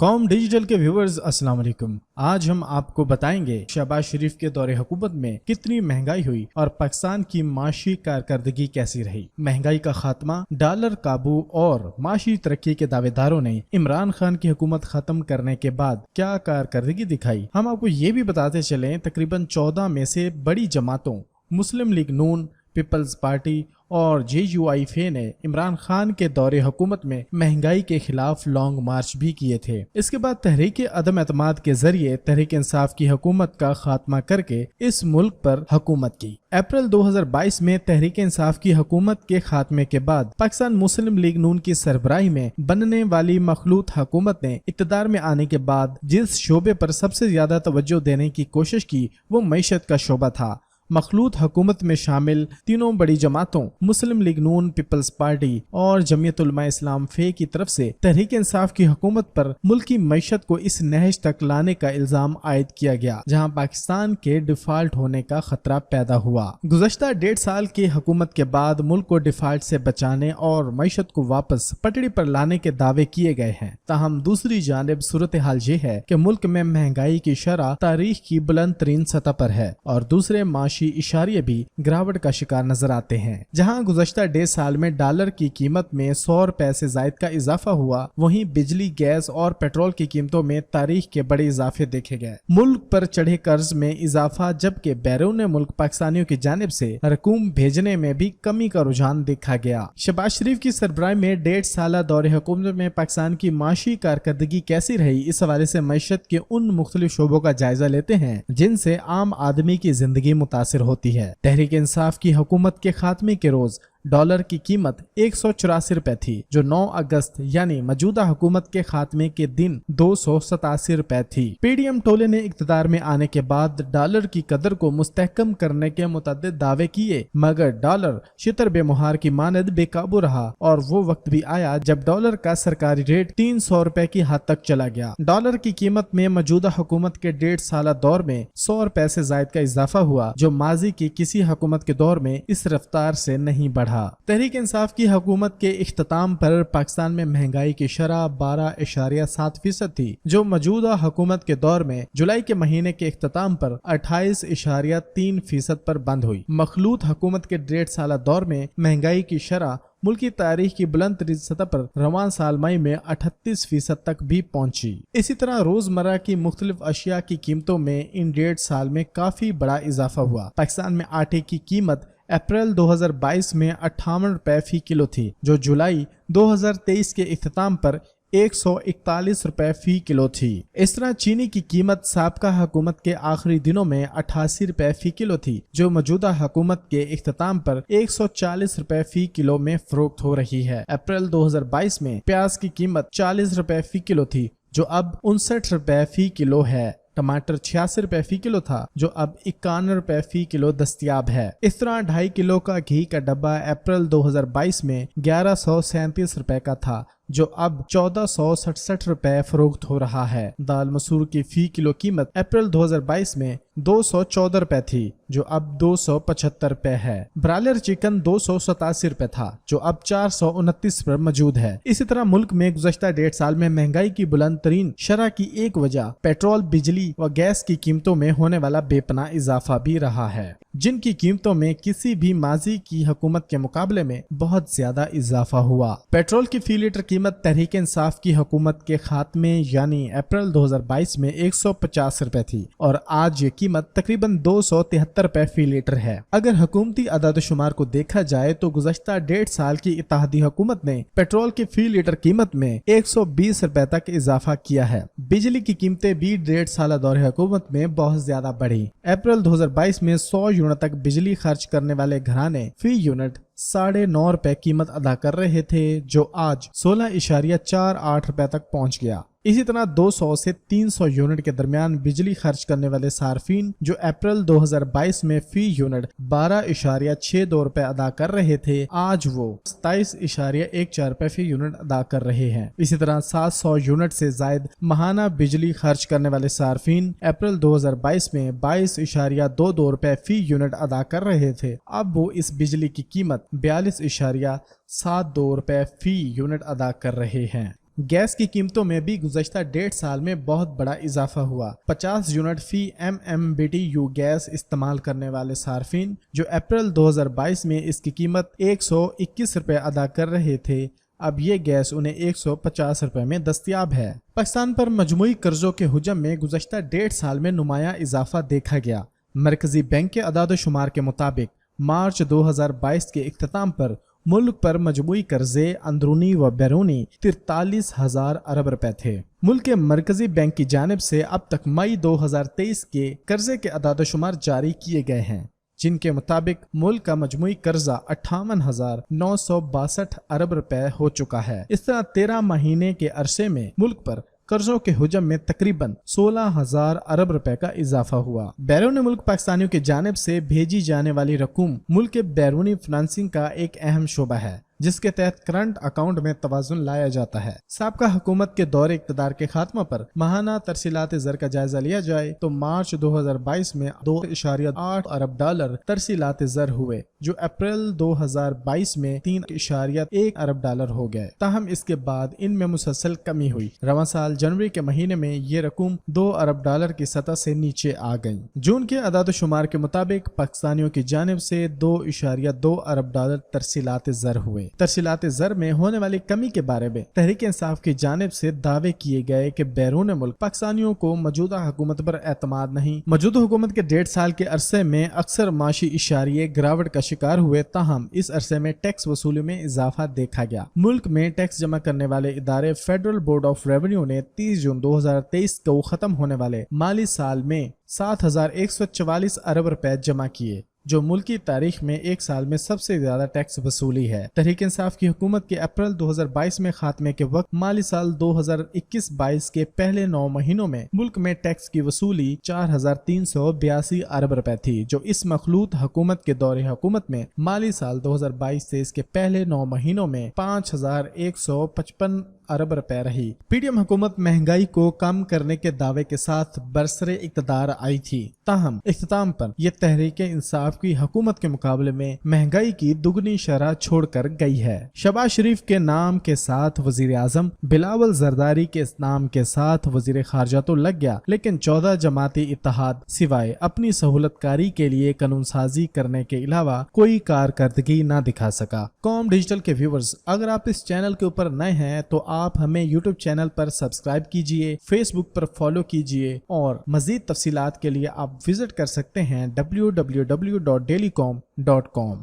Com digital के viewers अस्सलाम वालेकुम। आज हम आपको बताएंगे शहबाज शरीफ के दौरे हुकूमत में कितनी महंगाई हुई और पाकिस्तान की माशी कारकर्दगी कैसी रही। महंगाई का खात्मा, डॉलर काबू और माशी तरक्की के दावेदारों ने इमरान खान की हुकूमत खत्म करने के बाद क्या कारकर्दगी दिखाई। हम आपको ये भी बताते चलें, तकरीबन 14 में से बड़ी जमातों मुस्लिम लीग नून, पीपल्स पार्टी और JUIF ने इमरान खान के दौरे हुकूमत में महंगाई के खिलाफ लॉन्ग मार्च भी किए थे। इसके बाद तहरीक अदम एतमाद के जरिए तहरीक इंसाफ की हुकूमत का खात्मा करके इस मुल्क पर हुकूमत की। अप्रैल 2022 में तहरीक इंसाफ की हुकूमत के खात्मे के बाद पाकिस्तान मुस्लिम लीग नून की सरबराही में बनने वाली मखलूत हुकूमत ने इक़्तिदार में आने के बाद जिस शोबे पर सबसे ज्यादा तवज्जो देने की कोशिश की वो मईशत का शोबा था। मखलूत हुकूमत में शामिल तीनों बड़ी जमातों मुस्लिम लीग नून, पीपल्स पार्टी और जमीयत उलमा इस्लाम फे की तरफ से तहरीक इंसाफ की हुकूमत पर मुल्की मईशत को इस नहज तक लाने का इल्जाम आयद किया गया, जहां पाकिस्तान के डिफॉल्ट होने का खतरा पैदा हुआ। गुज़श्ता 1.5 साल की हुकूमत के बाद मुल्क को डिफॉल्ट से बचाने और मईशत को वापस पटड़ी पर लाने के दावे किए गए हैं। ताहम दूसरी जानिब सूरत हाल ये है कि मुल्क में महंगाई की शरह तारीख की बुलंद तरीन सतह पर है और दूसरे इशारे भी गिरावट का शिकार नजर आते हैं। जहां गुज़श्ता 1.5 साल में डॉलर की कीमत में 100 रुपए से जायद का इजाफा हुआ, वहीं बिजली, गैस और पेट्रोल की कीमतों में तारीख के बड़े इजाफे देखे गए। मुल्क पर चढ़े कर्ज में इजाफा, जबकि बैरून मुल्क पाकिस्तानियों की जानिब से रकूम भेजने में भी कमी का रुझान देखा गया। शहबाज शरीफ की सरबराही में 1.5 साल दौरे हुकूमत में पाकिस्तान की माशी कारकर्दगी कैसी रही, इस हवाले से मईशत के उन मुख्तलिफ शोबों का जायजा लेते हैं जिनसे आम आदमी की जिंदगी मुतासिर होती है। तहरीक इंसाफ की हुकूमत के खात्मे के रोज डॉलर की कीमत 184 रुपए थी, जो 9 अगस्त यानी मौजूदा हुकूमत के खात्मे के दिन 287 रुपए थी। PDM टोले ने इक़्तिदार में आने के बाद डॉलर की कदर को मुस्तहकम करने के मुतअद्दिद दावे किए, मगर डॉलर शितर बेमुहार की मानद बेकाबू रहा और वो वक्त भी आया जब डॉलर का सरकारी रेट 300 रुपए की हद तक चला गया। डॉलर की कीमत में मौजूदा हुकूमत के 1.5 साल दौर में 100 रुपए से जायद का इजाफा हुआ, जो माजी की किसी हुकूमत के दौर में इस रफ्तार से नहीं बढ़ा। तहरीक इंसाफ की हुकूमत के इख्तिताम पर पाकिस्तान में महंगाई की शरह 12.7% थी, जो मौजूदा हुकूमत के दौर में जुलाई के महीने के इख्तिताम पर 28.3% पर बंद हुई। मखलूत हुकूमत के 1.5 साल दौर में महंगाई की शरह मुल्की तारीख की बुलंद तरीन सतह पर रवान साल मई में 38% तक भी पहुंची। इसी तरह रोजमर्रा की मुख्तलिफ अशिया की कीमतों में इन 1.5 साल में काफी बड़ा इजाफा हुआ। पाकिस्तान में आटे की कीमत अप्रैल 2022 में 58 रुपए फी किलो थी, जो जुलाई 2023 के इख्तिताम पर 141 रुपए फी किलो थी। इस तरह चीनी की कीमत साबका हुकूमत के आखिरी दिनों में 88 रुपए फी किलो थी, जो मौजूदा हुकूमत के इख्तिताम पर 140 रुपए फी किलो में फरोख्त हो रही है। अप्रैल 2022 में प्याज की कीमत 40 रुपए फी किलो थी, जो अब 59 रुपए फी किलो है। टमाटर 86 रुपए फी किलो था, जो अब 51 रुपए फी किलो दस्तयाब है। इस तरह 2.5 किलो का घी का डब्बा अप्रैल 2022 में 1137 रुपए का था, जो अब 1467 रुपए फरोख्त हो रहा है। दाल मसूर की फी किलो कीमत अप्रैल 2022 में 214 रुपए थी, जो अब 275 रुपए है। ब्रायलर चिकन 287 रुपए था, जो अब 429 पर मौजूद है। इसी तरह मुल्क में गुज़श्ता 1.5 साल में महंगाई की बुलंद तरीन शरह की एक वजह पेट्रोल, बिजली व गैस की कीमतों में होने वाला बेपनाह इजाफा भी रहा है, जिनकी कीमतों में किसी भी माजी की हुकूमत के मुकाबले में बहुत ज्यादा इजाफा हुआ। पेट्रोल की फी लीटर कीमत तहरीक इंसाफ की हुकूमत के खात्मे यानी अप्रैल 2022 में 150 रुपए थी और आज ये कीमत तकरीबन 273 रुपए फी लीटर है। अगर हुकूमती अदाद शुमार को देखा जाए तो गुज़श्ता 1.5 साल की इत्तेहादी हुकूमत ने पेट्रोल की फी लीटर कीमत में 120 रुपए तक इजाफा किया है। बिजली की कीमतें भी 1.5 साल दौरे हुकूमत में बहुत ज्यादा बढ़ी। अप्रैल 2022 में 100 यूनिट तक बिजली खर्च करने वाले घराने फी यूनिट 9.5 रुपए कीमत अदा कर रहे थे, जो आज 16.48 रुपए तक पहुंच गया। इसी तरह 200 से 300 यूनिट के दरमियान बिजली खर्च करने वाले सार्फिन जो अप्रैल 2022 में फी यूनिट 12.62 रुपए अदा कर रहे थे, आज वो 27.14 रुपए फी यूनिट अदा कर रहे हैं। इसी तरह 700 यूनिट से जायद माहाना बिजली खर्च करने वाले सार्फिन अप्रैल 2022 में 22.22 रुपए फी यूनिट अदा कर रहे थे, अब वो इस बिजली की कीमत 42.72 रुपए फी यूनिट अदा कर रहे हैं। गैस की कीमतों में भी गुज़श्ता 1.5 साल में बहुत बड़ा इजाफा हुआ। 50 यूनिट फी MMBTU गैस इस्तेमाल करने वाले सार्फिन जो अप्रैल 2022 में इसकी कीमत 121 रुपये अदा कर रहे थे, अब ये गैस उन्हें 150 रुपये में दस्तयाब है। पाकिस्तान पर मजमूई कर्जों के हुजम में गुज़श्ता 1.5 साल में नुमाया इजाफा देखा गया। मरकजी बैंक के अदाद-ओ-शुमार के मुताबिक मार्च 2022 के इख्तिताम पर मुल्क पर मजमूई कर्जे अंदरूनी व बैरूनी 43,000 अरब रुपए थे। मुल्क के मरकजी बैंक की जानिब से अब तक मई 2023 के कर्जे के अदाद-ओ-शुमार जारी किए गए हैं, जिनके मुताबिक मुल्क का मजमूई कर्जा 58,962 अरब रुपए हो चुका है। इस तरह 13 महीने के अरसे में मुल्क पर कर्जों के हुजम में तकरीबन 16,000 अरब रुपए का इजाफा हुआ। बैरून मुल्क पाकिस्तानियों की जानिब से भेजी जाने वाली रकूम मुल्क के बैरूनी फाइनेंसिंग का एक अहम शोबा है, जिसके तहत करंट अकाउंट में तवाज़ुन लाया जाता है। साबका हुकूमत के दौरे इक़्तिदार के खात्मा पर माहाना तरसीलात ज़र का जायजा लिया जाए तो मार्च 2022 में 2.8 अरब डॉलर तरसीलात ज़र हुए, जो अप्रैल 2022 में 3.1 अरब डॉलर हो गए। ताहम इसके बाद इनमें मुसलसल कमी हुई। रवां साल जनवरी के महीने में ये रकूम 2 अरब डॉलर की सतह से नीचे आ गई। जून के अदाद-ओ-शुमार के मुताबिक पाकिस्तानियों की जानिब से 2.2 अरब डॉलर तरसीलात ज़र हुए। तरसीलात ज़र में होने वाली कमी के बारे में तहरीक इंसाफ की जानिब से दावे किए गए कि बैरून मुल्क पाकिस्तानियों को मौजूदा हुकूमत पर एतमाद नहीं। मौजूदा हुकूमत के 1.5 साल के अरसे में अक्सर माशी इशारिये गिरावट का शिकार हुए, ताहम इस अरसे में टैक्स वसूली में इजाफा देखा गया। मुल्क में टैक्स जमा करने वाले इदारे फेडरल बोर्ड ऑफ रेवेन्यू ने 30 जून 2023 को खत्म होने वाले माली साल में 7,144 अरब रुपए जमा किए, जो मुल्की तारीख में एक साल में सबसे ज्यादा टैक्स वसूली है। तहरीक इंसाफ की हुकूमत के अप्रैल 2022 में खात्मे के वक्त माली साल 2021-22 के पहले 9 महीनों में मुल्क में टैक्स की वसूली 4,382 अरब रुपए थी, जो इस मखलूत हुकूमत के दौरे हुकूमत में माली साल 2022-23 के पहले 9 महीनों में 5,155 अरब रुपए रही। पीडीएम हुकूमत महंगाई को कम करने के दावे के साथ बरसरे इक़्तिदार आई थी, ताहम इख्तिताम पर यह तहरीक इंसाफ की हुकूमत के मुकाबले में महंगाई की दुगनी शरह छोड़कर गई है। शहबाज शरीफ के नाम के साथ वजीर आजम, बिलावल जरदारी के नाम के साथ वजीर खारजा तो लग गया, लेकिन 14 जमाती इत्तेहाद सिवाय अपनी सहूलतकारी के लिए कानून साजी करने के अलावा कोई कारकर्दगी न दिखा सका। कॉम डिजिटल के व्यूवर्स, अगर आप इस चैनल के ऊपर नए हैं तो आप हमें यूट्यूब चैनल पर सब्सक्राइब कीजिए, फेसबुक पर फॉलो कीजिए और मजीद तफसीलात के लिए आप विजिट कर सकते हैं www.dailycom.com।